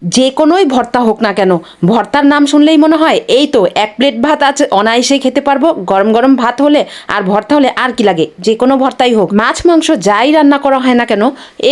যে কোনোই ভর্তা হোক না কেন, ভর্তার নাম শুনলেই মনে হয় এই তো এক প্লেট ভাত আছে, অনায়াসেই খেতে পারবো। গরম গরম ভাত হলে আর ভর্তা হলে আর কি লাগে, যে কোনো ভর্তাই হোক, মাছ মাংস যাই রান্না করা হয় না কেন,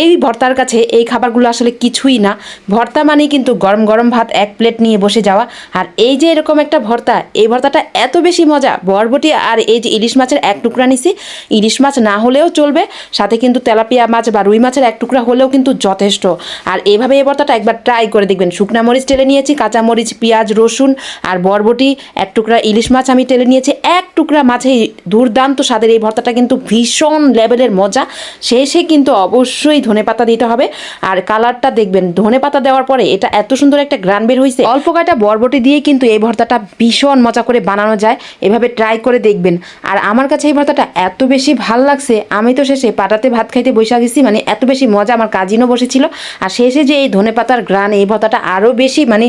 এই ভর্তার কাছে এই খাবারগুলো আসলে কিছুই না। ভর্তা মানেই কিন্তু গরম গরম ভাত এক প্লেট নিয়ে বসে যাওয়া। আর এই যে এরকম একটা ভর্তা, এই ভর্তাটা এত বেশি মজা। বরবটি আর এই যে ইলিশ মাছের এক টুকরা নিছি, ইলিশ মাছ না হলেও চলবে, সাথে কিন্তু তেলাপিয়া মাছ বা রুই মাছের এক টুকরা হলেও কিন্তু যথেষ্ট। আর এইভাবে এই ভর্তাটা একবার ট্রাই করে দেখবেন। শুকনা মরিচ টেলে নিয়েছি, কাঁচা মরিচ, পেঁয়াজ, রসুন আর বরবটি, এক টুকরা ইলিশ মাছ আমি টেলে নিয়েছি, এক টুকরা মাছে দুর্দান্ত স্বাদের এই ভর্তাটা কিন্তু ভীষণ লেভেলের মজা। শেষে কিন্তু অবশ্যই ধনেপাতা দিতে হবে। আর কালারটা দেখবেন, ধনেপাতা দেওয়ার পরে এটা এত সুন্দর একটা গ্রান বের হয়েছে। অল্প কয়টা বরবটি দিয়ে কিন্তু এই ভর্তাটা ভীষণ মজা করে বানানো যায়, এভাবে ট্রাই করে দেখবেন। আর আমার কাছে এই ভর্তাটা এত বেশি ভাল লাগছে, আমি তো শেষে পাটাতে ভাত খাইতে বসে গেছি, মানে এত বেশি মজা। আমার কাজিনও বসেছিল, আর শেষে যে এই ধনেপাতার গ্রান, এই ভর্তাটা আরও বেশি মানে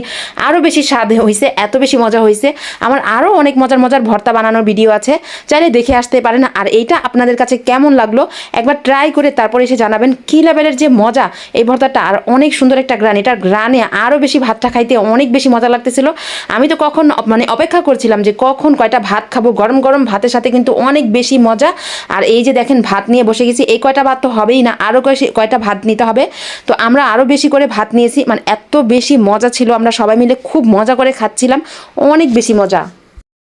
আরও বেশি স্বাদ হয়েছে, এত বেশি মজা হয়েছে। আমার আরও অনেক মজার মজার ভর্তা বানানোর ভিডিও আছে, চাইলে দেখে আসতে পারেন। আর এইটা আপনাদের কাছে কেমন লাগলো একবার ট্রাই করে তারপরে এসে জানাবেন কী লেভেলের যে মজা এই ভর্তাটা। আর অনেক সুন্দর একটা গ্রান, এটার গ্রানে আরও বেশি ভাতটা খাইতে অনেক বেশি মজা লাগতেছিল। আমি তো কখন মানে অপেক্ষা করছিলাম যে কখন কয়টা ভাত খাবো, গরম গরম ভাতের সাথে কিন্তু অনেক বেশি মজা। আর এই যে দেখেন ভাত নিয়ে বসে গেছি, এই কয়টা ভাত তো হবেই না, আরও কয়টা ভাত নিতে হবে। তো আমরা আরও বেশি করে ভাত নিয়েছি, মানে এত বেশি মজা ছিল, আমরা সবাই মিলে খুব মজা করে খাচ্ছিলাম, অনেক বেশি মজা।